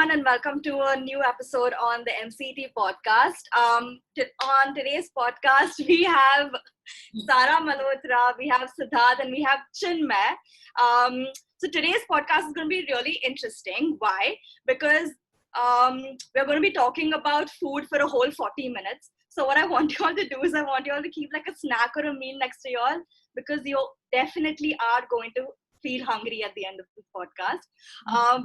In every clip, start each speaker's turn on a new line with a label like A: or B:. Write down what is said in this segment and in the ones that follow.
A: everyone, and welcome to a new episode on the MCT podcast. On today's podcast, we have Sara Malhotra, we have Siddharth, and we have Chinmay. So today's podcast is going to be really interesting. Why? Because we're going to be talking about food for a whole 40 minutes. So what I want you all to do is I want you all to keep like a snack or a meal next to you all, because you definitely are going to feel hungry at the end of this podcast.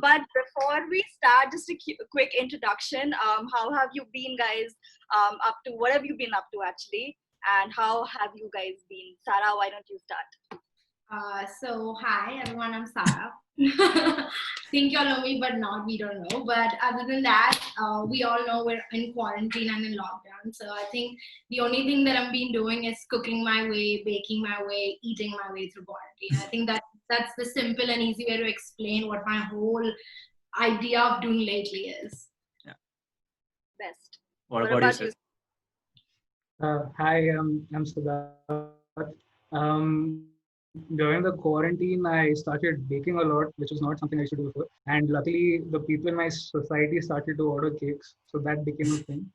A: But before we start, just a quick introduction. How have you been, guys? What have you been up to actually? And how have you guys been? Sara, why don't you start?
B: So hi everyone, I'm Sara. Think y'all know me, but not we don't know. But other than that, we all know we're in quarantine and in lockdown. So I think the only thing that I've been doing is cooking my way, baking my way, eating my way through quarantine. I think that's the simple and easy way to explain what my whole idea of doing lately is.
C: Yeah.
A: Best.
C: What about you?
D: Hi, I'm Siddharth. During the quarantine, I started baking a lot, which was not something I used to do before. And luckily, the people in my society started to order cakes, so that became a thing.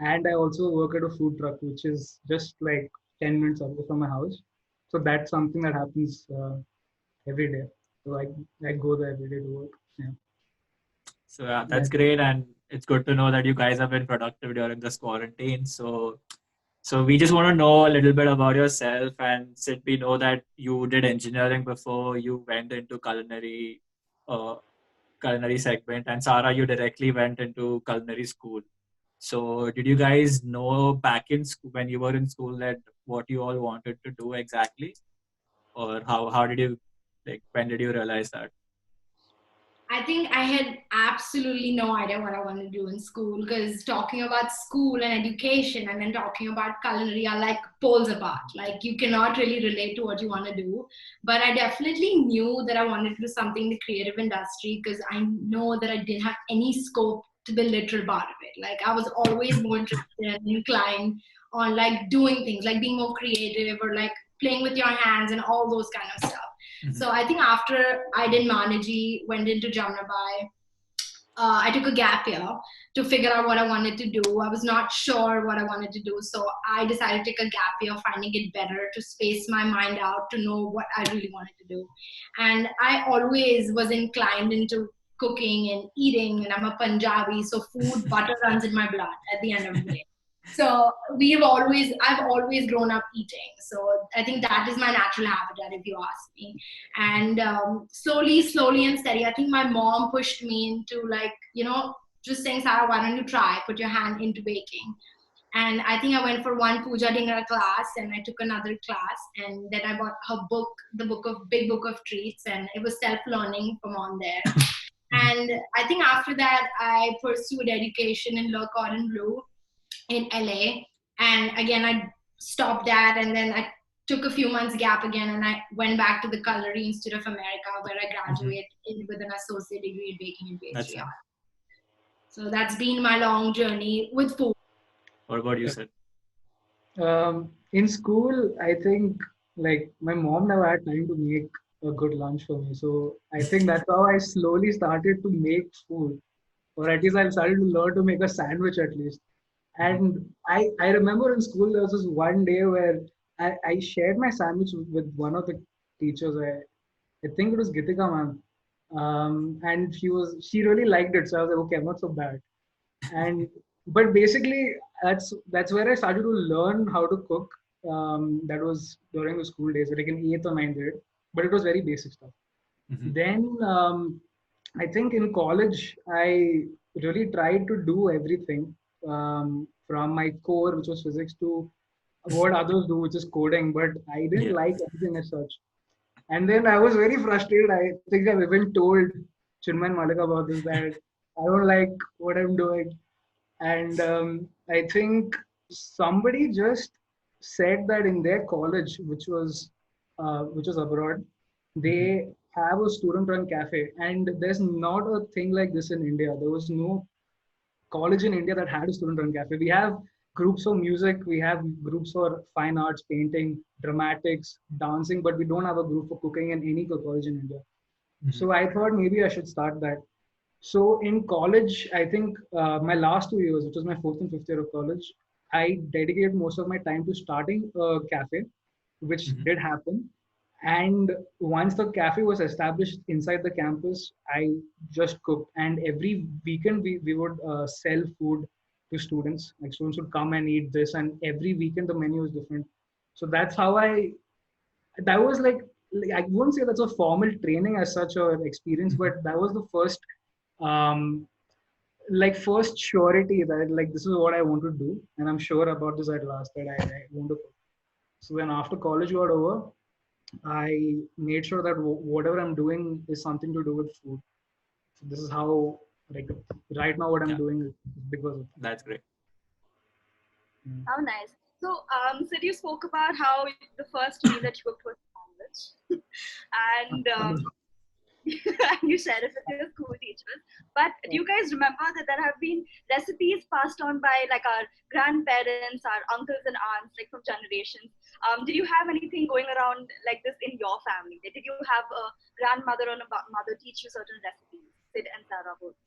D: And I also work at a food truck, which is just like 10 minutes away from my house. So that's something that happens every day. So I go there every day to work. Yeah.
C: So that's great, and it's good to know that you guys have been productive during this quarantine. So we just want to know a little bit about yourself, and Sid, we know that you did engineering before you went into culinary segment, and Sara, you directly went into culinary school. So did you guys know back in school, when you were in school, that what you all wanted to do exactly, or how did you, like, when did you realize that?
B: I think I had absolutely no idea what I wanted to do in school, because talking about school and education and then talking about culinary are like poles apart. Like you cannot really relate to what you want to do. But I definitely knew that I wanted to do something in the creative industry, because I know that I didn't have any scope to the literal part of it. Like I was always more interested and inclined on like doing things, like being more creative or like playing with your hands and all those kind of stuff. So I think after I did Manaji, went into Jamnabai, I took a gap year to figure out what I wanted to do. I was not sure what I wanted to do. So I decided to take a gap year, finding it better to space my mind out to know what I really wanted to do. And I always was inclined into cooking and eating, and I'm a Punjabi, so food, butter runs in my blood at the end of the day. So I've always grown up eating. So I think that is my natural habitat, if you ask me. And slowly and steady, I think my mom pushed me into like, just saying, Sara, why don't you try, put your hand into baking. And I think I went for one Pooja Dhingra class, and I took another class, and then I bought her book, Big Book of Treats, and it was self-learning from on there. And I think after that, I pursued education in Le Cordon Bleu in LA, and again I stopped that, and then I took a few months gap again, and I went back to the Culinary Institute of America, where I graduated with an associate degree in baking and pastry art. So that's been my long journey with food.
C: What about you, Sid?
D: In school, I think like my mom never had time to make a good lunch for me. So I think that's how I slowly started to make food, or at least I started to learn to make a sandwich at least. And I remember in school there was this one day where I shared my sandwich with one of the teachers. I think it was Gitika ma'am. And she really liked it. So I was like, okay, I'm not so bad. And but basically that's where I started to learn how to cook. That was during the school days, like in 8th or 9th grade. But it was very basic stuff. Then I think in college I really tried to do everything, from my core, which was physics, to what others do, which is coding. But I didn't like anything as such. And then I was very frustrated. I think I've even told Chinmay and Malik about this, that I don't like what I'm doing. And I think somebody just said that in their college, which was abroad, they have a student-run cafe, and there's not a thing like this in India. There was no college in India that had a student-run cafe. We have groups for music, we have groups for fine arts, painting, dramatics, dancing, but we don't have a group for cooking in any college in India. So I thought maybe I should start that. So in college, I think my last 2 years, which was my fourth and fifth year of college, I dedicated most of my time to starting a cafe, which
C: Mhm.
D: did happen. And once the cafe was established inside the campus, I just cooked. And every weekend, we would sell food to students. Like students would come and eat this, and every weekend the menu was different. So that's how that was like I wouldn't say that's a formal training as such or experience, but that was the first um like first surety that like this is what I want to do, and I'm sure about this at last that I want to cook. So then after college got over, I made sure that whatever I'm doing is something to do with food. So this is how like right now what I'm
C: Yeah,
D: doing is because of
C: that's great.
D: that.
A: How nice. So, Sid, you spoke about how the first meal that you cooked was sandwich, and and you shared it with your school teachers. But do you guys remember that there have been recipes passed on by like our grandparents, our uncles and aunts, like from generations? Did you have anything going around like this in your family? Did you have a grandmother or a mother teach you certain recipes? Sid and Sarah both.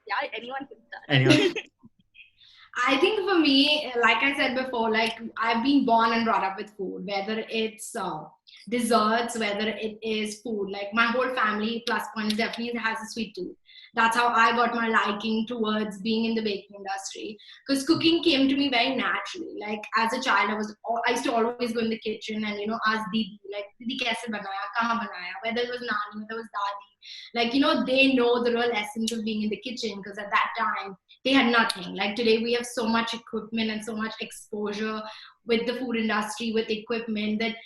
A: Yeah, anyone can
C: Anyone?
A: start.
B: I think for me, like I said before, like I've been born and brought up with food, whether it's desserts, whether it is food. Like my whole family plus point definitely has a sweet tooth. That's how I got my liking towards being in the baking industry, because cooking came to me very naturally. Like as a child, I used to always go in the kitchen and ask Didi, like Didi kaise banaya, kahan banaya, whether it was nani, whether it was dadi. Like they know the real essence of being in the kitchen, because at that time they had nothing. Like today, we have so much equipment and so much exposure with the food industry, with equipment that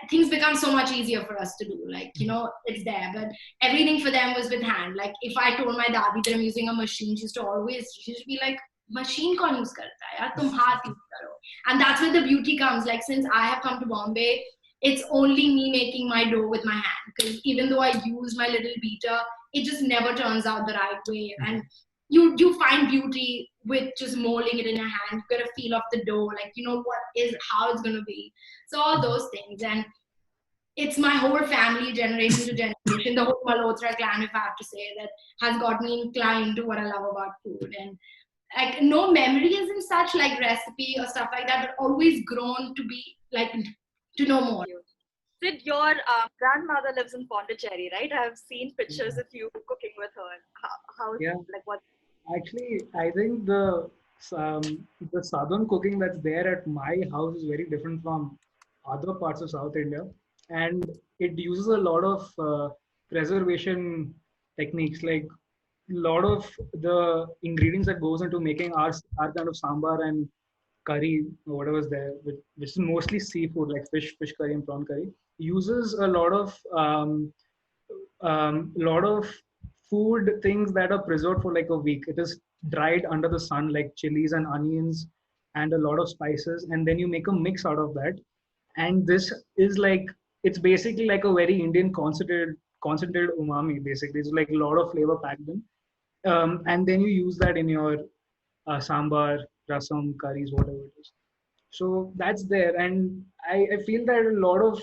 B: things become so much easier for us to do. Like, it's there. But everything for them was with hand. Like, if I told my dadi that I'm using a machine, she used to be like, machine kaun use karta hai? Yaar, tum haath use karo. And that's where the beauty comes. Like, since I have come to Bombay, it's only me making my dough with my hand. Because even though I use my little beater, it just never turns out the right way. And you find beauty with just molding it in your hand. You get a feel of the dough, like how it's gonna be. So all those things, and it's my whole family, generation to generation, the whole Malhotra clan, if I have to say, that has got me inclined to what I love about food. And like no memories and such like recipe or stuff like that, but always grown to be like to know more.
A: Sid, your grandmother lives in Pondicherry, right? I have seen pictures of you cooking with her. How
D: Yeah,
A: like what?
D: actually, I think the southern cooking that's there at my house is very different from other parts of South India, and it uses a lot of preservation techniques. Like a lot of the ingredients that goes into making our kind of sambar and curry or whatever's there, which is mostly seafood like fish curry and prawn curry, uses a lot of food things that are preserved for like a week. It is dried under the sun, like chilies and onions and a lot of spices, and then you make a mix out of that. And this is like it's basically like a very Indian concentrated umami. Basically, it's like a lot of flavor packed in, and then you use that in your sambar, rasam, curries, whatever it is. So that's there, and I feel that a lot of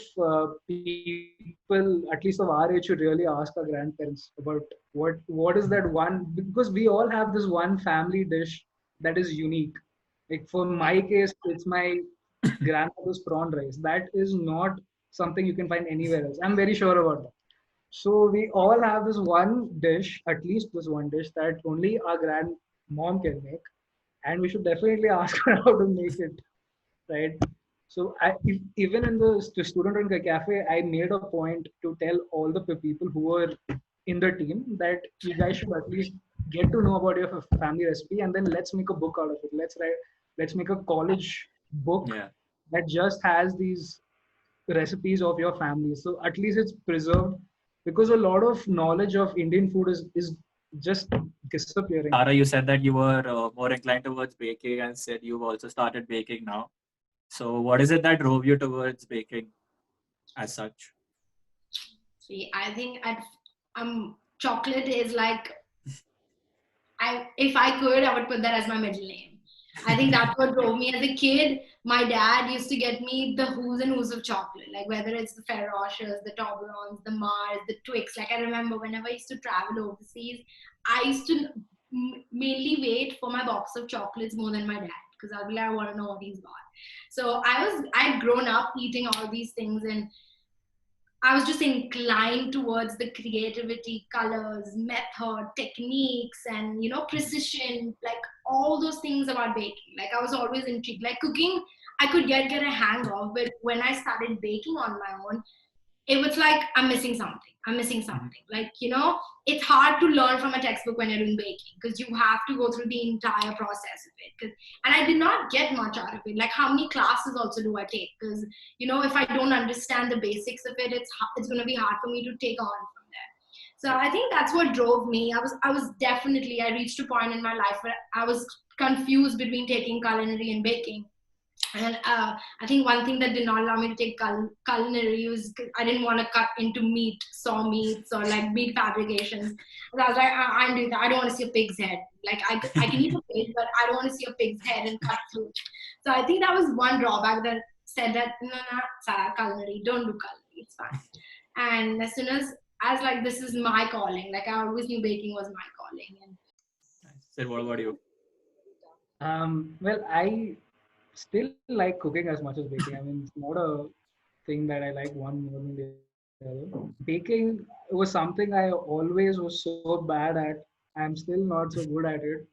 D: people, at least of our age, should really ask our grandparents about what is that one, because we all have this one family dish that is unique. Like for my case, it's my grandmother's prawn rice. That is not something you can find anywhere else. I'm very sure about that. So we all have this one dish, at least this one dish that only our grandmom can make, and we should definitely ask her how to make it, right? So even in the student run cafe, I made a point to tell all the people who were in the team that you guys should at least get to know about your family recipe, and then let's make a book out of it. Let's make a college book
C: Yeah.
D: that just has these recipes of your family. So at least it's preserved, because a lot of knowledge of Indian food is just disappearing.
C: Tara, you said that you were more inclined towards baking and said you've also started baking now. So, what is it that drove you towards baking as such?
B: See, I think chocolate is like, if I could, I would put that as my middle name. I think that's what drove me. As a kid, my dad used to get me the who's and who's of chocolate, like whether it's the Ferrero Rochers, the Toblerones, the Mars, the Twix. Like I remember whenever I used to travel overseas, I used to mainly wait for my box of chocolates more than my dad because I'll be like, I want to know what he's got. So I'd grown up eating all these things, and I was just inclined towards the creativity, colors, method, techniques, and precision, like all those things about baking. Like I was always intrigued. Like cooking, I could get a hang of, but when I started baking on my own, it was like I'm missing something. I'm missing something. Like it's hard to learn from a textbook when you're doing baking because you have to go through the entire process of it. And I did not get much out of it. Like how many classes also do I take? Because if I don't understand the basics of it, it's going to be hard for me to take on from there. So I think that's what drove me. I reached a point in my life where I was confused between taking culinary and baking. And I think one thing that did not allow me to take culinary was I didn't want to cut into saw meats, or like meat fabrications. And I was like, I'm doing that. I don't want to see a pig's head. Like I can eat a pig, but I don't want to see a pig's head and cut through it. So I think that was one drawback that said that no, Sarah, culinary, don't do culinary. It's fine. And as soon as like this is my calling, like I always knew baking was my calling. And
C: Sid, what about you?
D: Well, I still like cooking as much as baking. I mean, it's not a thing that I like one more than the other. Baking was something I always was so bad at. I'm still not so good at it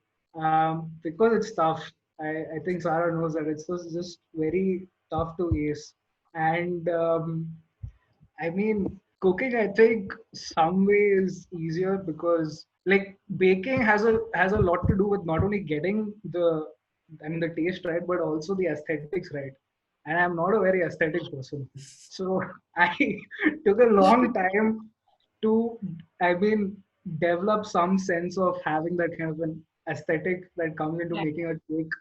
D: because it's tough. I think Sarah knows that it's just very tough to ace. And I mean, cooking, I think some way is easier because like baking has a lot to do with not only getting the taste right, but also the aesthetics right. And I'm not a very aesthetic person. So I took a long time to, I mean, develop some sense of having that kind of an aesthetic that comes into making a cake.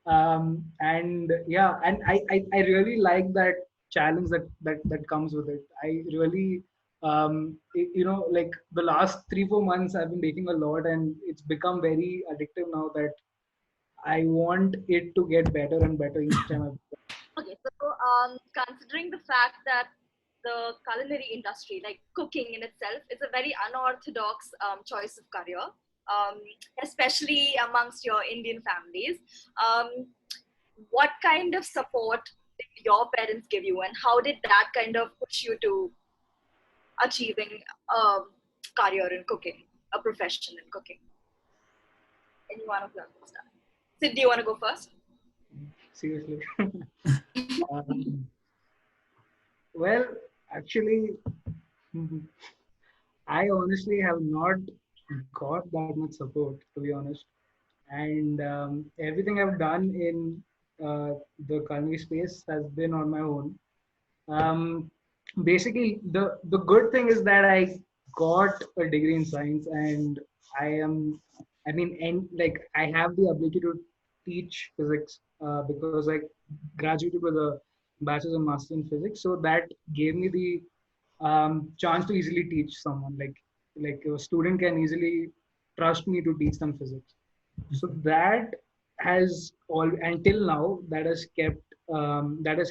D: And yeah, and I really like that challenge that comes with it. I really like the last 3-4 months I've been baking a lot, and it's become very addictive now that I want it to get better and better each time.
A: Okay, so considering the fact that the culinary industry, like cooking in itself, is a very unorthodox choice of career, especially amongst your Indian families. What kind of support did your parents give you, and how did that kind of push you to achieving a career in cooking, a profession in cooking? Any one of them will start. Sid, do you want to go first?
D: Seriously. Well, actually, I honestly have not got that much support, to be honest. And everything I've done in the culinary space has been on my own. Basically, the good thing is that I got a degree in science, and like I have the ability to teach physics because I graduated with a bachelor's and master's in physics. So that gave me the chance to easily teach someone. Like a student can easily trust me to teach them physics. So that has all until now that has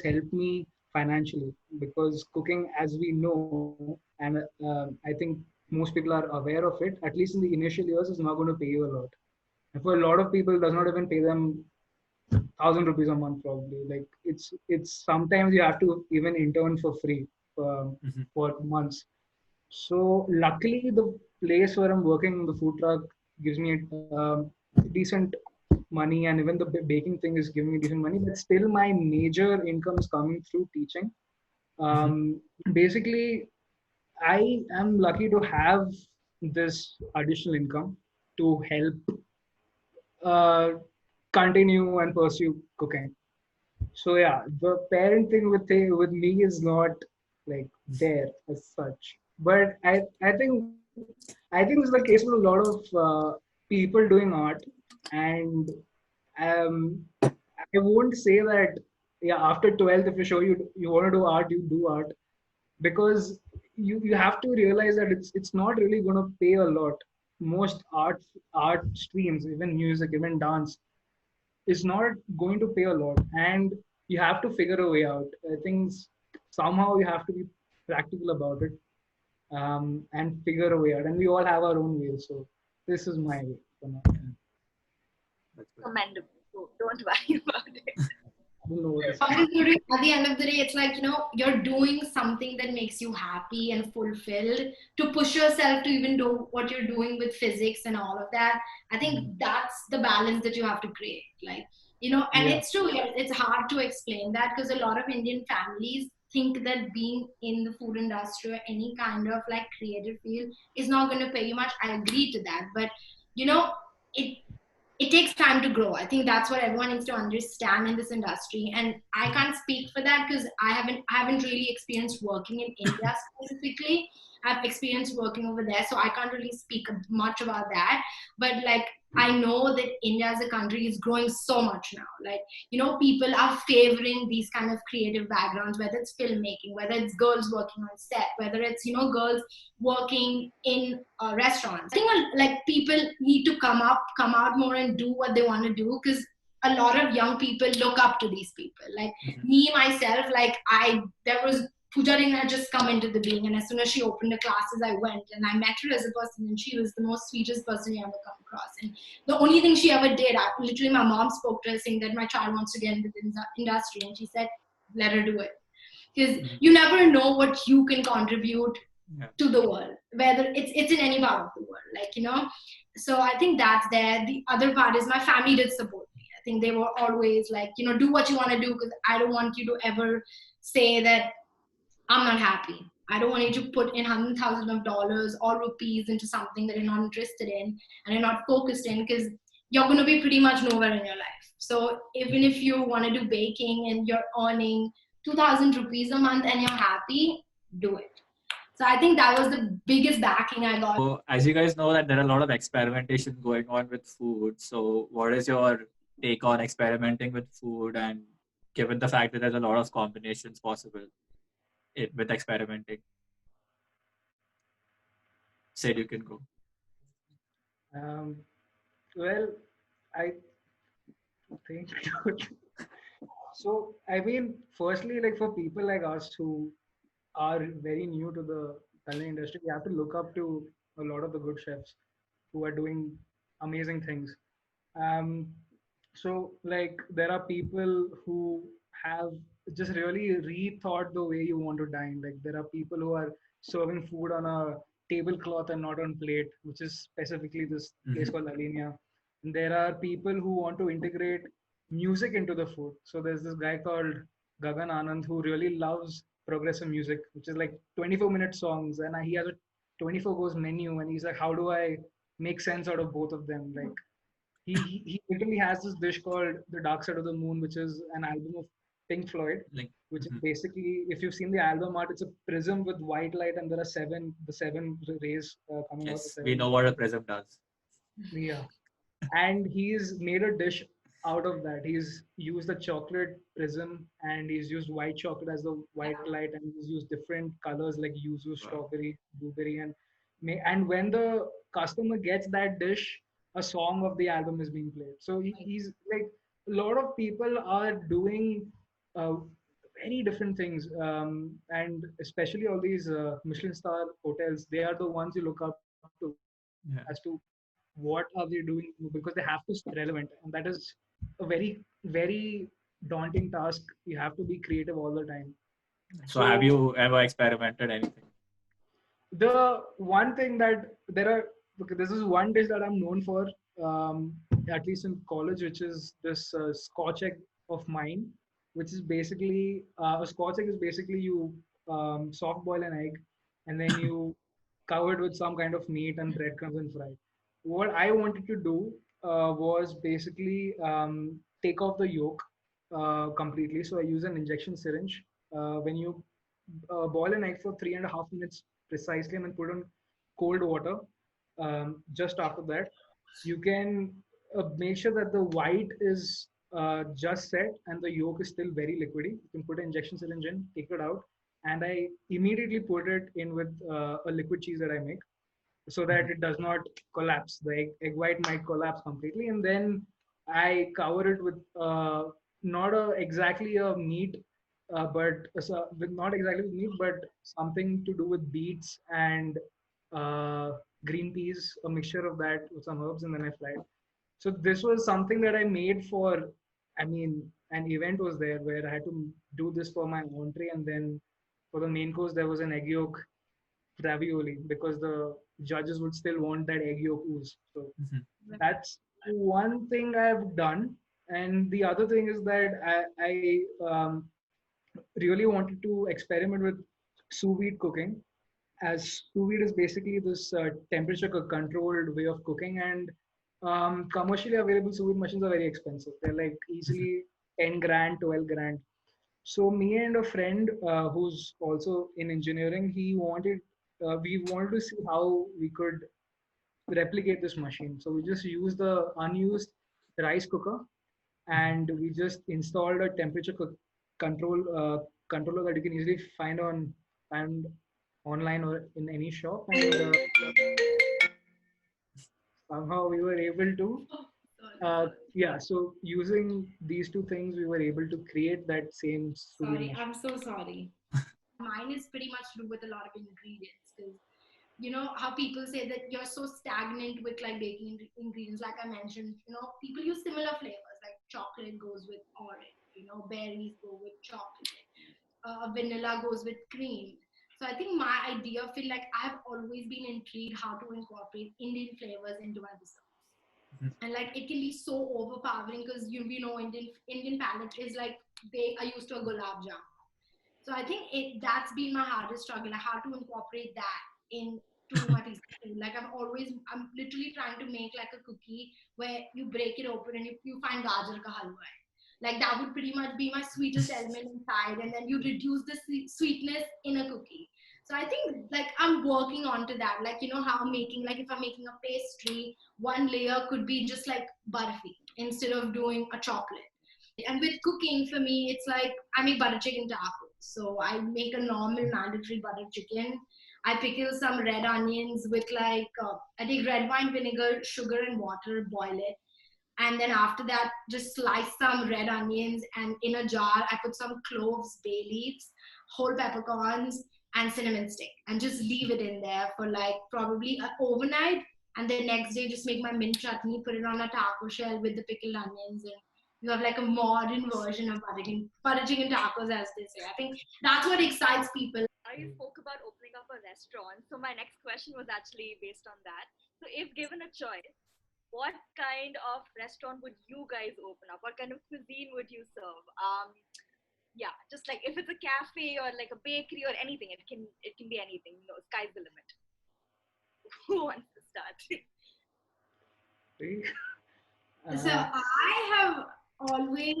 D: helped me financially, because cooking, as we know, and I think most people are aware of it, at least in the initial years, is not going to pay you a lot. And for a lot of people, it does not even pay them 1,000 rupees a month probably. Like it's sometimes you have to even intern for free for months. So luckily, the place where I'm working, the food truck, gives me decent money, and even the baking thing is giving me decent money. But still, my major income is coming through teaching. Basically, I am lucky to have this additional income to help uh, continue and pursue cooking. So yeah, the parent thing with me is not like there as such. But I think it's the case with a lot of people doing art, and I won't say that yeah after 12th if you show you want to do art, you do art, because you have to realize that it's not really going to pay a lot. Most art streams, even music, even dance, is not going to pay a lot, and you have to figure a way out. I think somehow you have to be practical about it, and figure a way out. And we all have our own ways. So this is my way for now.
C: That's good.
A: Commendable. So don't worry about it.
D: I don't know what to say.
B: At the end of the day, it's like, you're doing something that makes you happy and fulfilled to push yourself to even do what you're doing with physics and all of that. I think that's the balance that you have to create. Like, and
D: Yeah.
B: it's true, it's hard to explain that because a lot of Indian families think that being in the food industry or any kind of like creative field is not going to pay you much. I agree to that. But, it it takes time to grow. I think that's what everyone needs to understand in this industry. And I can't speak for that because I haven't really experienced working in India specifically. I've experienced working over there, so I can't really speak much about that. But like, I know that India as a country is growing so much now. Like, people are favoring these kind of creative backgrounds, whether it's filmmaking, whether it's girls working on set, whether it's, girls working in restaurants. I think like people need to come out more and do what they want to do, because a lot of young people look up to these people. Like me myself, like there was Pooja Ring had just come into the being, and as soon as she opened the classes, I went and I met her as a person, and she was the most sweetest person you ever come across. And the only thing she ever did, literally, my mom spoke to her saying that my child wants to get into the industry, and she said, "Let her do it," because you never know what you can contribute to the world, whether it's in any part of the world, like. So I think that's there. The other part is my family did support me. I think they were always like, do what you want to do, because I don't want you to ever say that I'm not happy. I don't want you to put in hundreds of thousands of dollars or rupees into something that you're not interested in and you're not focused in, because you're going to be pretty much nowhere in your life. So even if you want to do baking and you're earning 2,000 rupees a month and you're happy, do it. So I think that was the biggest backing I got.
C: So as you guys know that there are a lot of experimentation going on with food. So what is your take on experimenting with food, and given the fact that there's a lot of combinations possible with experimenting? Said you can go.
D: Well, I think so. I mean, firstly, like for people like us who are very new to the culinary industry, we have to look up to a lot of the good chefs who are doing amazing things. Um, so like there are people who have just really rethought the way you want to dine. Like there are people who are serving food on a tablecloth and not on plate, which is specifically this place called Alenia. And there are people who want to integrate music into the food. So there's this guy called Gagan Anand who really loves progressive music, which is like 24-minute songs, and he has a 24 course menu, and he's like, how do I make sense out of both of them? Like he literally has this dish called The Dark Side of the Moon, which is an album of Pink Floyd, which is basically, if you've seen the album art, it's a prism with white light, and there are seven rays coming out.
C: Yes, we know what a prism does.
D: Yeah, and he's made a dish out of that. He's used the chocolate prism, and he's used white chocolate as the white light, and he's used different colors like yuzu, strawberry, blueberry, and when the customer gets that dish, a song of the album is being played. So he's like, a lot of people are doing uh, very different things, and especially all these Michelin star hotels. They are the ones you look up to as to what are they doing, because they have to stay relevant, and that is a very very daunting task. You have to be creative all the time.
C: So have you ever experimented anything?
D: The one thing that this is one dish that I'm known for, at least in college, which is this Scotch egg of mine, which is basically a Scotch egg is basically you soft boil an egg, and then you cover it with some kind of meat and breadcrumbs and fry. What I wanted to do was basically take off the yolk completely. So I use an injection syringe. When you boil an egg for 3.5 minutes precisely, and then put on cold water. Just after that, you can make sure that the white is just set and the yolk is still very liquidy. You can put an injection syringe in, take it out, and I immediately put it in with a liquid cheese that I make, so that it does not collapse. The egg white might collapse completely, and then I cover it with not exactly a meat, but with not exactly with meat, but something to do with beets and green peas, a mixture of that with some herbs, and then I fried. So this was something that I made for, I mean, an event was there where I had to do this for my entree, and then for the main course there was an egg yolk ravioli because the judges would still want that egg yolk ooze. So
C: Mhm.
D: that's one thing I've done. And the other thing is that I really wanted to experiment with sous vide cooking, as sous vide is basically this temperature controlled way of cooking, and commercially available sous vide machines are very expensive. They're like easily 10 grand, 12 grand. So me and a friend who's also in engineering, we wanted to see how we could replicate this machine. So we just used the unused rice cooker, and we just installed a temperature controller that you can easily find online or in any shop, and somehow we were able to yeah. So using these two things, we were able to create that same sous vide
B: Sorry,
D: machine.
B: I'm so sorry. Mine is pretty much to do with a lot of ingredients because you know how people say that you're so stagnant with like baking ingredients. Like I mentioned, you know, people use similar flavors. Like chocolate goes with orange, you know, berries go with chocolate, vanilla goes with cream. So I think my idea feel like I've always been intrigued how to incorporate Indian flavors into my desserts.
C: Mhm.
B: And like it can be so overpowering because we know Indian palate is like they are used to a gulab jam. So I think that's been my hardest struggle, like how to incorporate that into my piece of food. Like I'm literally trying to make like a cookie where you break it open and you find gajar ka halwa. Like that would pretty much be my sweetest element inside, and then you reduce the sweetness in a cookie. So I think like I'm working on to that. Like you know how I'm making, like if I'm making a pastry, one layer could be just like barfi instead of doing a chocolate. And with cooking, for me, it's like I make butter chicken tacos. So I make a normal mandatory butter chicken. I pickle some red onions with like, I take red wine vinegar, sugar, and water, boil it. And then after that, just slice some red onions. And in a jar, I put some cloves, bay leaves, whole peppercorns, and cinnamon stick. And just leave it in there for like probably overnight. And the next day, just make my mint chutney, put it on a taco shell with the pickled onions, and you have like a modern version of butter chicken tacos, as they say. I think that's what excites people.
A: I spoke about opening up a restaurant. So my next question was actually based on that. So if given a choice, what kind of restaurant would you guys open up? What kind of cuisine would you serve? Yeah, just like if it's a cafe or like a bakery or anything, it can be anything. You know, sky's the limit. Who wants to start?
D: See?
B: So
D: Uh,
B: I have always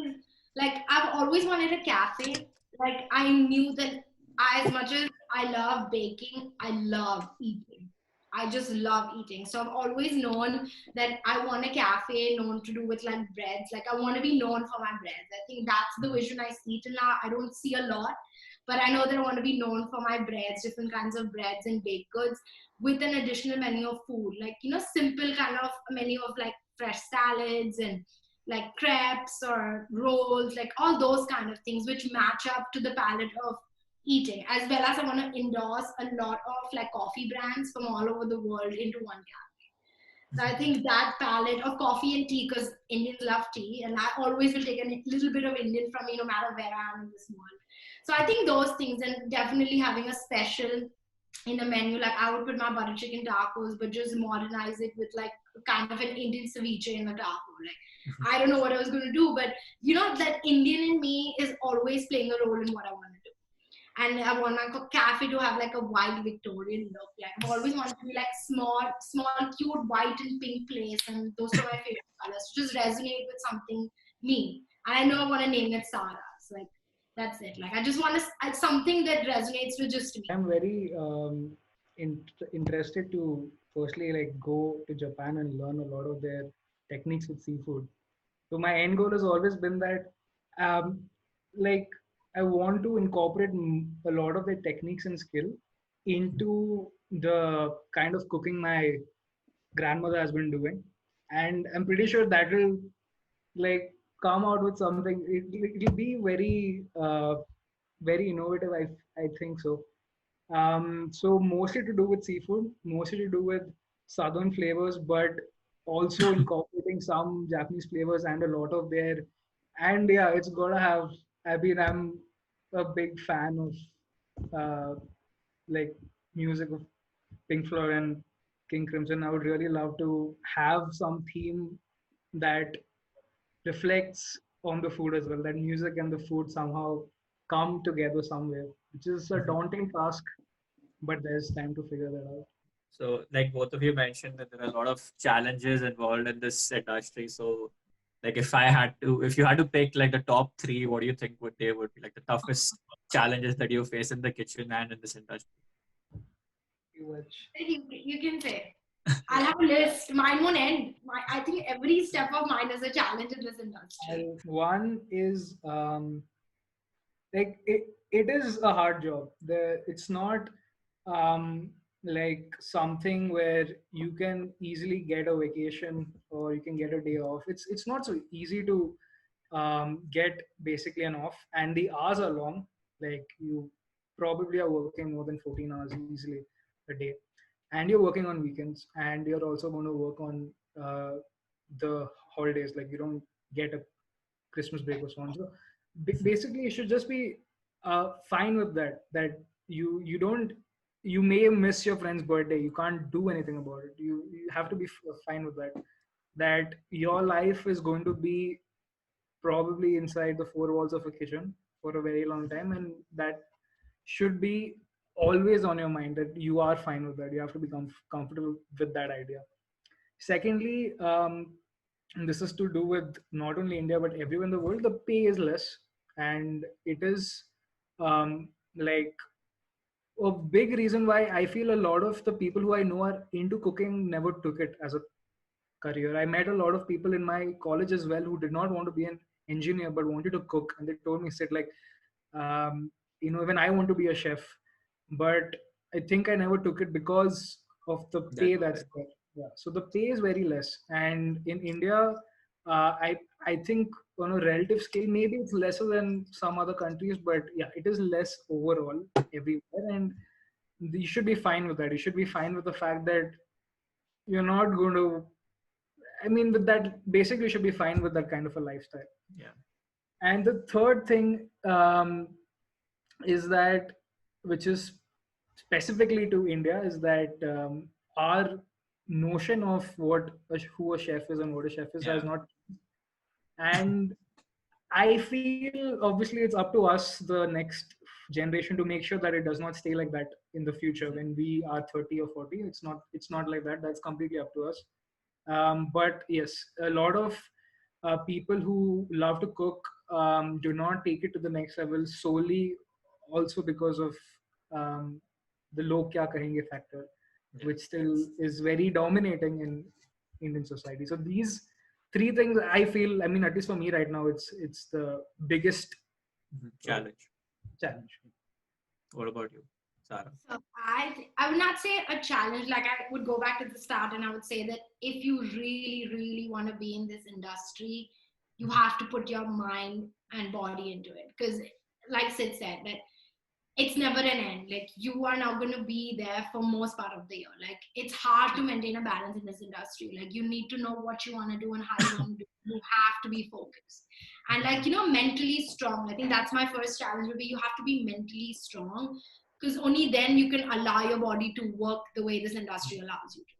B: I've always wanted a cafe. Like I knew that as much as I love baking, I love eating. I just love eating. So I've always known that I want a cafe known to do with like breads. Like I want to be known for my breads. I think that's the vision I see till now. I don't see a lot, but I know that I want to be known for my breads, different kinds of breads and baked goods with an additional menu of food. Like, you know, simple kind of menu of like fresh salads and like crepes or rolls, like all those kind of things which match up to the palette of eating. As well as I want to endorse a lot of like coffee brands from all over the world into one cafe. So I think that palette of coffee and tea, because Indians love tea, and I always will take a little bit of Indian from me no matter where I am in this world. So I think those things, and definitely having a special in a menu, like I would put my butter chicken tacos, but just modernize it with like kind of an Indian ceviche in the taco. Like I don't know what I was going to do, but you know that Indian in me is always playing a role in what I want to do. And I want my cafe to have like a white Victorian look. Like I've always wanted to be like small, cute white and pink place, and those are my favorite colors. To just resonate with something me. And I know I want to name it Sarah. So like that's it. Like I just want to something that resonates with just me.
D: I'm very interested to firstly like go to Japan and learn a lot of their techniques with seafood. So my end goal has always been that like I want to incorporate a lot of their techniques and skill into the kind of cooking my grandmother has been doing, and I'm pretty sure that will like come out with something. It'll be very very innovative. I think so. So mostly to do with seafood, mostly to do with southern flavors, but also incorporating some Japanese flavors and a lot of their. And yeah, it's gotta have. I mean, I'm a big fan of like music of Pink Floyd and King Crimson. I would really love to have some theme that reflects on the food as well. That music and the food somehow come together somewhere, which is a daunting task, but there's time to figure that out.
C: So, like both of you mentioned that there are a lot of challenges involved in this industry. So, like if you had to pick like the top three, what do you think would be like the toughest challenges that you face in the kitchen and in this industry?
D: Which
B: You can say. I'll have a list. Mine won't end. I think every step of mine is a challenge in this industry.
D: one is like it is a hard job. It's not like something where you can easily get a vacation or you can get a day off. It's not so easy to get basically an off, and the hours are long. Like you probably are working more than 14 hours easily a day, and you're working on weekends, and you're also going to work on the holidays. Like you don't get a Christmas break or so on. So basically, you should just be fine with that. That you don't, you may miss your friend's birthday. You can't do anything about it. You have to be fine with that. That your life is going to be probably inside the four walls of a kitchen for a very long time, and that should be always on your mind. That you are fine with that. You have to be comfortable with that idea. Secondly, and this is to do with not only India but everywhere in the world. The pay is less, and it is like a big reason why I feel a lot of the people who I know are into cooking never took it as a career. I met a lot of people in my college as well who did not want to be an engineer but wanted to cook, and they told me, "Sit like, even I want to be a chef, but I think I never took it because of the pay that's there." Yeah, so the pay is very less, and in India, I think on a relative scale, maybe it's lesser than some other countries, but yeah, it is less overall everywhere, and you should be fine with that. You should be fine with the fact that you're not going to. I mean, with that, basically, you should be fine with that kind of a lifestyle.
C: Yeah.
D: And the third thing is that, which is specifically to India, is that our notion of who a chef is and what a chef is has not. And I feel obviously it's up to us, the next generation, to make sure that it does not stay like that in the future when we are 30 or 40. It's not like that. That's completely up to us. But yes, a lot of people who love to cook do not take it to the next level solely also because of the log kya kahenge factor, which still is very dominating in Indian society. So these three things, I feel, I mean, at least for me right now, it's the biggest
C: challenge. What about you, Sarah?
B: So I would not say a challenge. Like I would go back to the start and I would say that if you really, really want to be in this industry, you have to put your mind and body into it. Because like Sid said, that it's never an end. Like you are not going to be there for most part of the year. Like it's hard to maintain a balance in this industry. Like you need to know what you want to do and how you want to do. You have to be focused and mentally strong. I think that's my first challenge would be you have to be mentally strong, because only then you can allow your body to work the way this industry allows you to.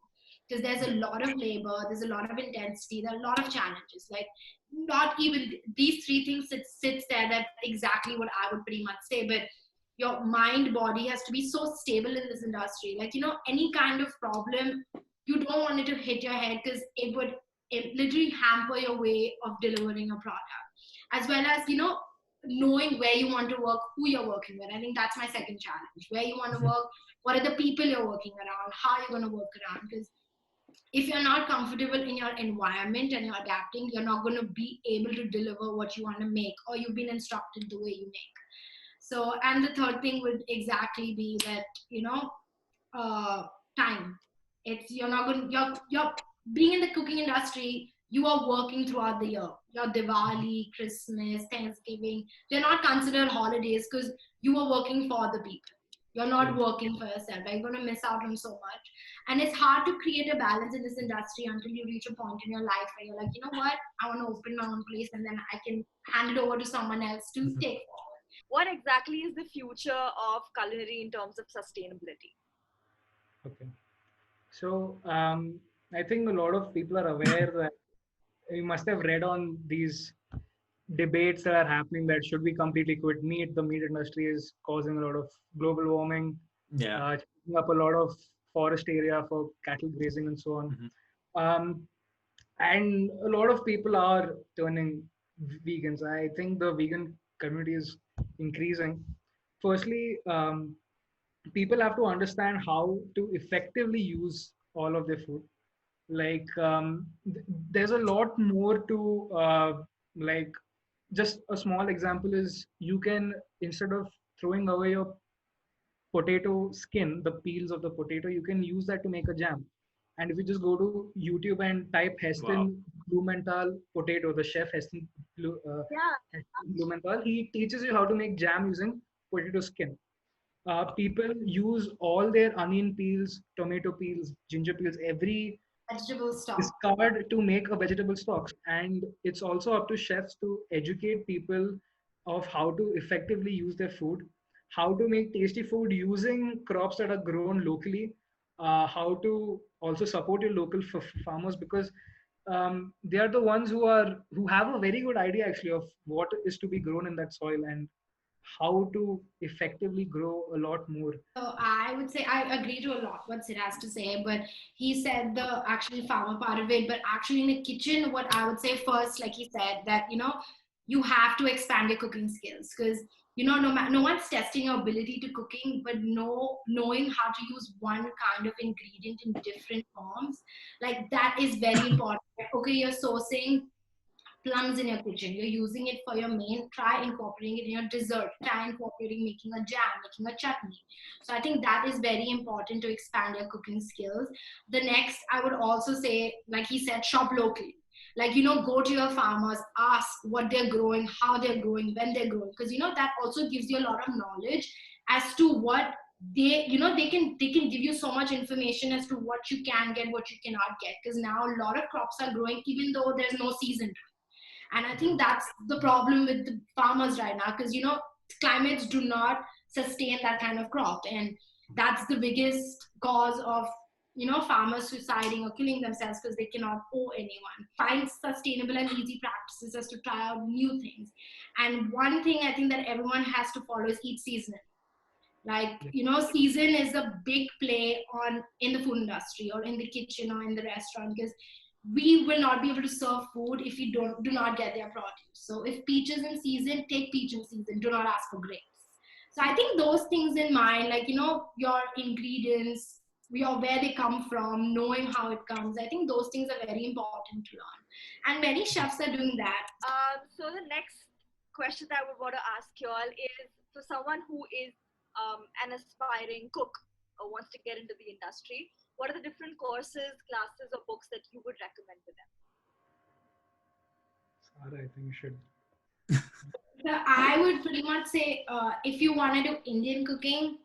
B: Because there's a lot of labor, there's a lot of intensity, there are a lot of challenges. Like not even these three things sits there. That's exactly what I would pretty much say. But your mind body has to be so stable in this industry. Like any kind of problem, you don't want it to hit your head, because it literally hamper your way of delivering a product, as well as knowing where you want to work, who you're working with. I think that's my second challenge. Where you want to work, what are the people you're working around, how you're going to work around. Because if you're not comfortable in your environment and you're adapting, you're not going to be able to deliver what you want to make, or you've been instructed the way you make. So, and the third thing would exactly be that, time. It's, you're not going, you're being in the cooking industry, you are working throughout the year. Your Diwali, Christmas, Thanksgiving, they're not considered holidays because you are working for the people. You're not working for yourself. Like, you're going to miss out on so much. And it's hard to create a balance in this industry until you reach a point in your life where you're like, you know what, I want to open my own place and then I can hand it over to someone else to take forward.
A: What exactly is the future of culinary in terms of sustainability?
D: Okay. So I think a lot of people are aware that you must have read on these debates that are happening that should we completely quit meat. The meat industry is causing a lot of global warming,
C: Yeah.
D: taking up a lot of forest area for cattle grazing and so on. Um, and a lot of people are turning vegans. I think the vegan community is increasing. Firstly, people have to understand how to effectively use all of their food. Like there's a lot more to like just a small example is you can, instead of throwing away your potato skin, the peels of the potato, you can use that to make a jam. And if you just go to YouTube and type Heston Blumenthal potato, the chef
A: Yeah.
D: Heston Blumenthal, he teaches you how to make jam using potato skin. People use all their onion peels, tomato peels, ginger peels, every
B: Vegetable stock.
D: discard to make a vegetable stock. And it's also up to chefs to educate people of how to effectively use their food, how to make tasty food using crops that are grown locally, how to also support your local farmers, because they are the ones who have a very good idea actually of what is to be grown in that soil and how to effectively grow a lot more.
B: So I would say I agree to a lot what Sid has to say, but he said the actual farmer part of it. But actually in the kitchen, what I would say first, like he said, that you have to expand your cooking skills because no one's testing your ability to cooking, but knowing how to use one kind of ingredient in different forms, like that is very important. Okay, you're sourcing plums in your kitchen, you're using it for your main, try incorporating it in your dessert, try incorporating making a jam, making a chutney. So I think that is very important to expand your cooking skills. The next, I would also say, like he said, shop locally. Like, go to your farmers, ask what they're growing, how they're growing, when they're growing, because that also gives you a lot of knowledge as to what they can give you so much information as to what you can get, what you cannot get, because now a lot of crops are growing even though there's no season to it. And I think that's the problem with the farmers right now, because climates do not sustain that kind of crop, and that's the biggest cause of farmers suiciding or killing themselves because they cannot owe anyone. Find sustainable and easy practices as to try out new things. And one thing I think that everyone has to follow is eat seasonal. Like, season is a big play on in the food industry or in the kitchen or in the restaurant, because we will not be able to serve food if we do not get their produce. So if peach is in season, take peach in season. Do not ask for grapes. So I think those things in mind, like, your ingredients, where they come from, knowing how it comes, I think those things are very important to learn. And many chefs are doing that.
A: So the next question that I would want to ask you all is, for someone who is an aspiring cook or wants to get into the industry, what are the different courses, classes, or books that you would recommend to them?
D: Sara, I think you should.
B: I would pretty much say, if you want to do Indian cooking,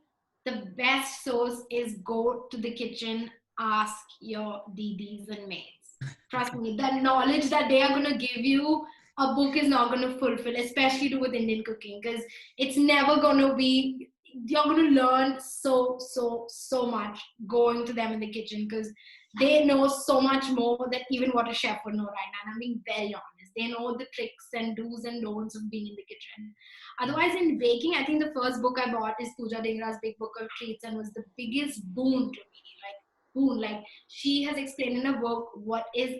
B: the best source is go to the kitchen, ask your DDs and maids. Trust me, the knowledge that they are going to give you, a book is not going to fulfill, especially with Indian cooking, because it's never going to be, you're going to learn so much going to them in the kitchen, because they know so much more than even what a chef would know right now. And I'm being very honest. They know the tricks and do's and don'ts of being in the kitchen. Otherwise, in baking, I think the first book I bought is Pooja Dingra's Big Book of Treats, and was the biggest boon to me. Like, she has explained in a book what is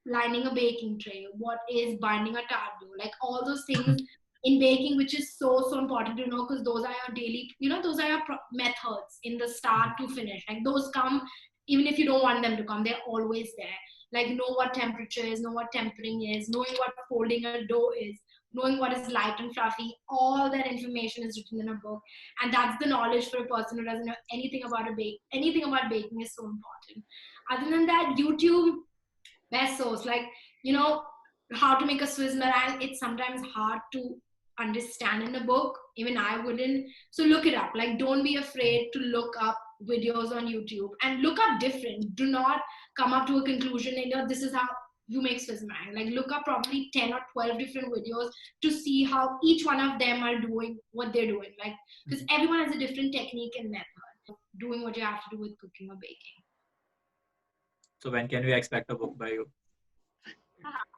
B: lining a baking tray, what is binding a tart dough, like all those things in baking, which is so important to know, because those are your daily, those are your methods in the start to finish. Like, those come even if you don't want them to come, they're always there. Like, know what temperature is, know what tempering is, knowing what folding a dough is, knowing what is light and fluffy. All that information is written in a book, and that's the knowledge for a person who doesn't know anything about anything about baking is so important. Other than that, YouTube, best source. Like, how to make a Swiss meringue, it's sometimes hard to understand in a book. Even I wouldn't. So look it up. Like, don't be afraid to look up videos on YouTube and look up different. Do not come up to a conclusion and this is how you make Swiss meringue. Like, look up probably 10 or 12 different videos to see how each one of them are doing what they're doing. Like, because everyone has a different technique and method of doing what you have to do with cooking or baking.
C: So when can we expect a book by you?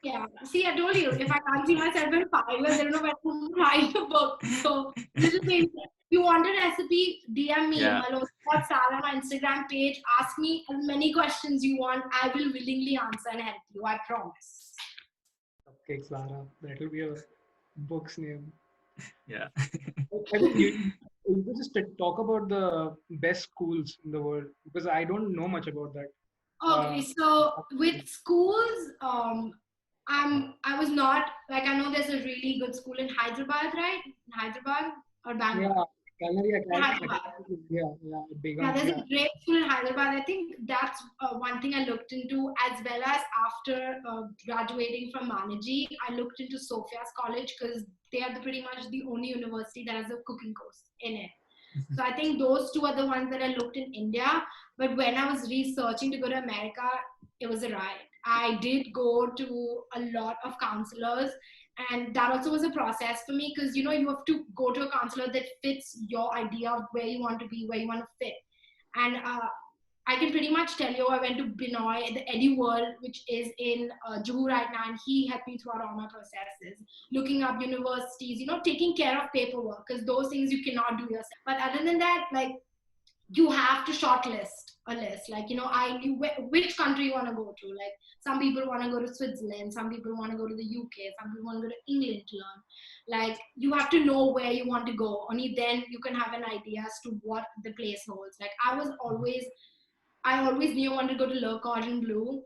B: Yeah. See, I told you, if I can't see myself in 5 years, I don't know when to write a book. So this is the you want a recipe, DM me,
C: Yeah.
B: Malhotra Sara, my Instagram page. Ask me as many questions you want. I will willingly answer and help you. I promise.
D: Cupcake Sara. That will be a book's name.
C: Yeah.
D: I think you could just talk about the best schools in the world, because I don't know much about that.
B: Okay, so with schools, I was not like, I know there's a really good school in Hyderabad, right? Hyderabad or Bangalore?
D: Yeah, Culinary Academy.
B: Hyderabad.
D: Yeah, big
B: Yeah,
D: on.
B: there's
D: Yeah.
B: a great school in Hyderabad. I think that's one thing I looked into, as well as after graduating from Manaji, I looked into Sophia's College because they are pretty much the only university that has a cooking course in it. So I think those two are the ones that I looked in India. But when I was researching to go to America, it was a riot. I did go to a lot of counselors, and that also was a process for me because you have to go to a counselor that fits your idea of where you want to be, where you want to fit. And I can pretty much tell you, I went to Binoy, the Eddie World, which is in Juhu right now, and he helped me throughout all my processes, looking up universities, taking care of paperwork, because those things you cannot do yourself. But other than that, like, you have to shortlist a list. Like, I knew which country you want to go to. Like, some people want to go to Switzerland, some people want to go to the UK, some people want to go to England to learn. Like, you have to know where you want to go. Only then you can have an idea as to what the place holds. Like, I always knew I wanted to go to Le Cordon Bleu,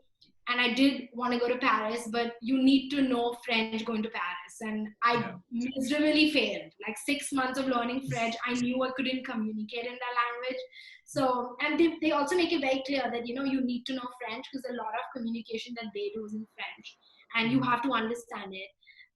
B: and I did want to go to Paris, but you need to know French going to Paris. And I miserably failed. Like 6 months of learning French, I knew I couldn't communicate in that language. So, and they also make it very clear that, you need to know French because a lot of communication that they do is in French, and you have to understand it.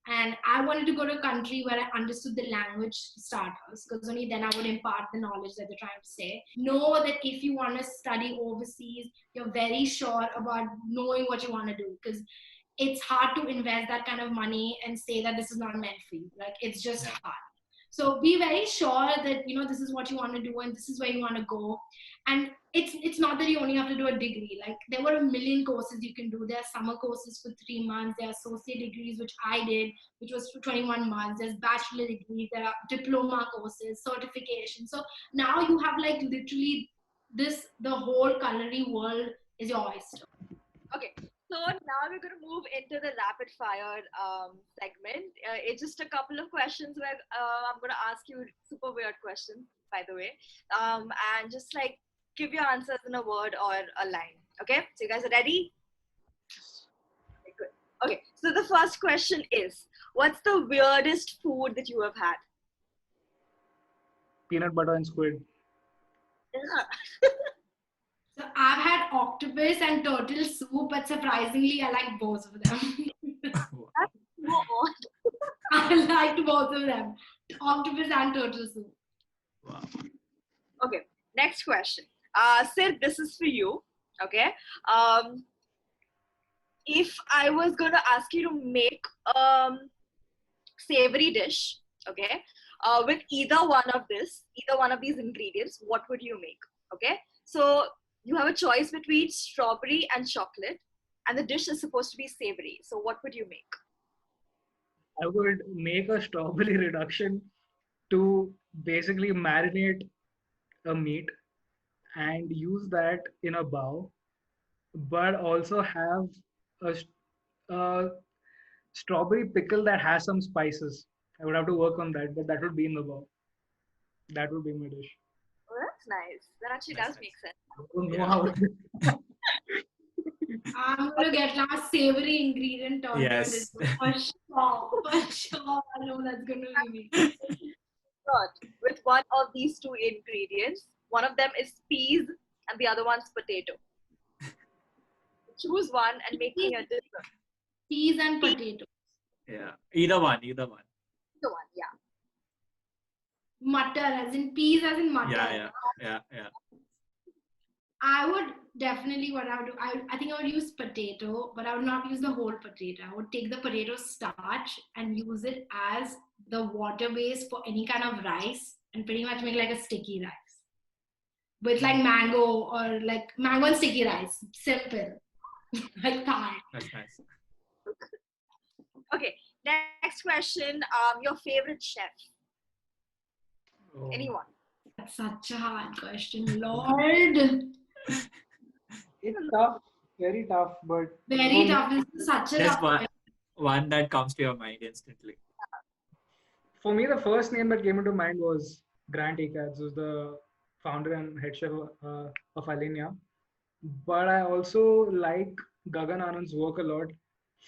B: And I wanted to go to a country where I understood the language starters, because only then I would impart the knowledge that they're trying to say. Know that if you want to study overseas, you're very sure about knowing what you want to do, because it's hard to invest that kind of money and say that this is not meant for you. Like, it's just hard. So be very sure that, this is what you want to do and this is where you want to go. And it's not that you only have to do a degree. Like, there were a million courses you can do. There are summer courses for 3 months. There are associate degrees, which I did, which was for 21 months. There's bachelor degrees. There are diploma courses, certification. So now you have like literally the whole culinary world is your oyster.
A: Okay. So now we're going to move into the rapid fire segment. It's just a couple of questions where I'm going to ask you super weird questions, by the way, and just like give your answers in a word or a line. Okay, so you guys are ready? Okay, good. Okay, so the first question is, what's the weirdest food that you have had?
D: Peanut butter and squid.
B: So I've had octopus and turtle soup, but surprisingly, I like both of them. I liked both of them, octopus and turtle soup.
C: Wow.
A: Okay, next question. Sid, this is for you. Okay. If I was going to ask you to make savory dish, okay, with either one of these ingredients, what would you make? Okay, so you have a choice between strawberry and chocolate, and the dish is supposed to be savory. So what would you make?
D: I would make a strawberry reduction to basically marinate a meat and use that in a bowl, but also have a strawberry pickle that has some spices. I would have to work on that, but that would be in the bowl. That would be my dish.
A: Oh, that's nice. That actually does make sense.
D: I don't know how.
B: I'm gonna get now savory ingredient on
C: Yes.
B: for sure. For sure, I know that's gonna be me.
A: But with one of these two ingredients, one of them is peas and the other one's potato. Choose one and make me a difference.
B: Peas and potato.
C: Yeah, either one, either one.
A: The one, yeah.
B: Mutter, as in peas, as in mutter.
C: Yeah.
B: I would definitely, what I would do, I think I would use potato, but I would not use the whole potato. I would take the potato starch and use it as the water base for any kind of rice and pretty much make like a sticky rice. With like mango or like mango and sticky rice. Simple. Like that.
C: That's nice.
A: Okay, next question. Your favorite chef?
D: Oh,
A: Anyone?
B: That's such a hard question, Lord.
D: it's tough, very tough, but
B: Very
D: for
B: tough. This is such a
C: There's
B: tough question.
C: one that comes to your mind instantly.
D: for me, the first name that came into mind was Grant Achatz, who's the founder and head chef of Alinea. But I also like Gagan Anand's work a lot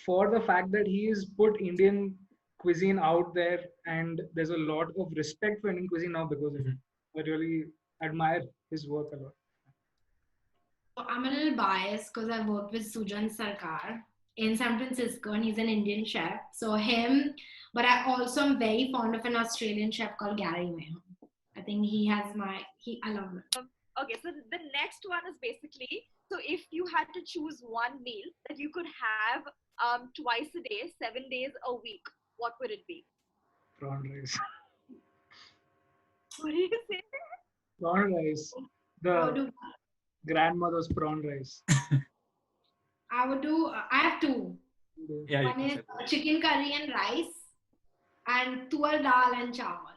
D: for the fact that he's put Indian cuisine out there, and there's a lot of respect for Indian cuisine now because of it. I really admire his work a lot.
B: So I'm a little biased because I've worked with Sujan Sarkar in San Francisco and he's an Indian chef. So him, but I also am very fond of an Australian chef called Gary Mayhem. I think I love him.
A: Okay, so the next one is basically, so if you had to choose one meal that you could have twice a day, 7 days a week, what would it be?
D: Prawn rice.
A: What do you say?
D: Prawn rice. The grandmother's prawn rice.
B: I have two.
C: Yeah, you
B: One
C: can
B: is
C: say.
B: chicken curry and rice and tuar dal and chawal.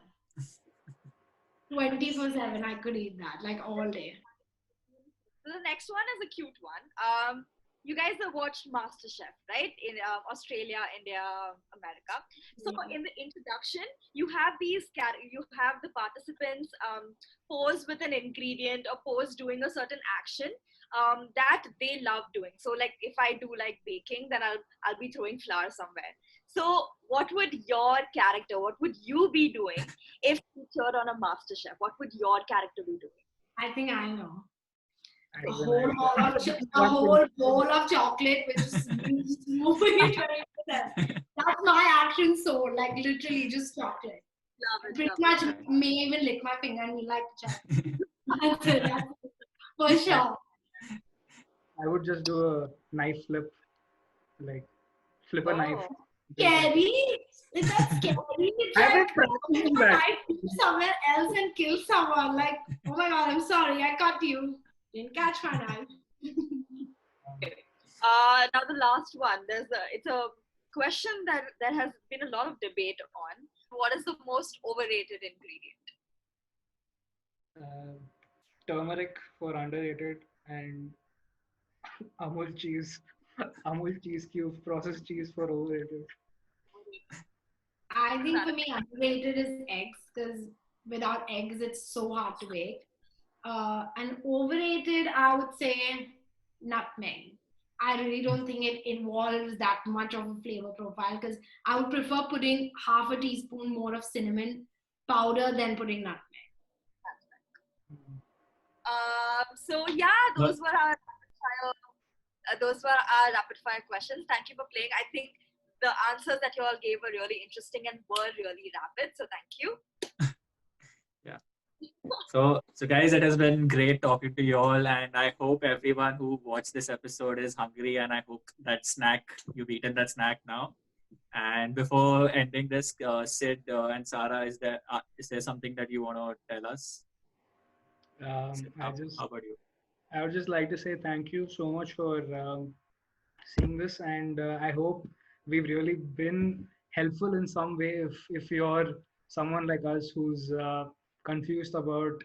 B: 24/7, I could eat that like all day.
A: So the next one is a cute one. You guys have watched MasterChef, right? In Australia, India, America. So in the introduction, you have the participants pose with an ingredient or pose doing a certain action that they love doing. So like if I do like baking, then I'll be throwing flour somewhere. So what would your character, what would you be doing if featured on a MasterChef? What would your character be doing?
B: I think I know.
D: And
B: A
D: when
B: whole bowl of chocolate which is moving 20%. That's my action soul, like literally just chocolate.
A: Love it,
B: Pretty
A: love
B: much may even lick my finger and be like chocolate. That's it, for sure.
D: I would just do a knife flip, like flip a knife.
B: Scary? Is that scary? It's
D: I've been
B: like
D: practicing
B: if
D: that.
B: I go somewhere else and kill someone. Like, oh my god, I'm sorry, I cut you. Didn't catch my knife.
A: Now the last one. It's a question that there has been a lot of debate on. What is the most overrated ingredient?
D: Turmeric for underrated, and Amul cheese. Amul cheese cubes, processed cheese for overrated.
B: I think for me, underrated is eggs because without eggs, it's so hard to bake. And overrated, I would say nutmeg. I really don't think it involves that much of a flavor profile because I would prefer putting half a teaspoon more of cinnamon powder than putting nutmeg.
A: So yeah, those were our rapid fire questions. Thank you for playing. I think the answers that you all gave were really interesting and were really rapid. So thank you.
C: Yeah. So guys, it has been great talking to you all, and I hope everyone who watched this episode is hungry, and I hope you've eaten that snack now. And before ending this, Sid and Sarah, is there something that you want to tell us? Sid, how about you?
D: I would just like to say thank you so much for seeing this, and I hope we've really been helpful in some way. If you're someone like us who's confused about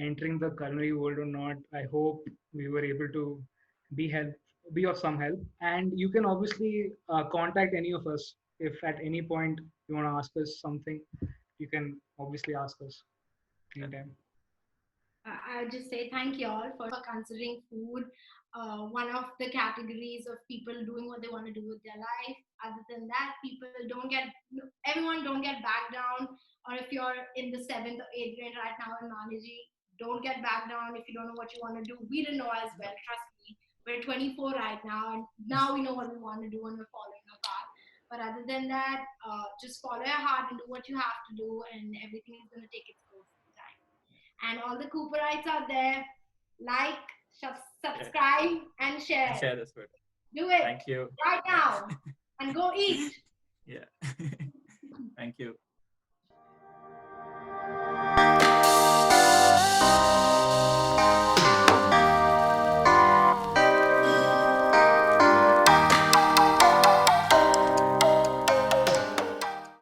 D: entering the culinary world or not, I hope we were able to be of some help. And you can obviously contact any of us if at any point you want to ask us something. You can obviously ask us anytime.
B: I would just say thank you all for considering food one of the categories of people doing what they want to do with their life. Other than that, everyone don't get back down. Or if you're in the 7th or 8th grade right now in Maniji, don't get back down if you don't know what you want to do. We didn't know as well, trust me. we're 24 right now, and now we know what we want to do and we're following our path. But other than that, just follow your heart and do what you have to do, and everything is going to take its course in time. And all the Cooperites out there, like, subscribe, and share.
C: Share this with.
B: Do it
C: Thank you.
B: right now and go eat.
C: Yeah. Thank you.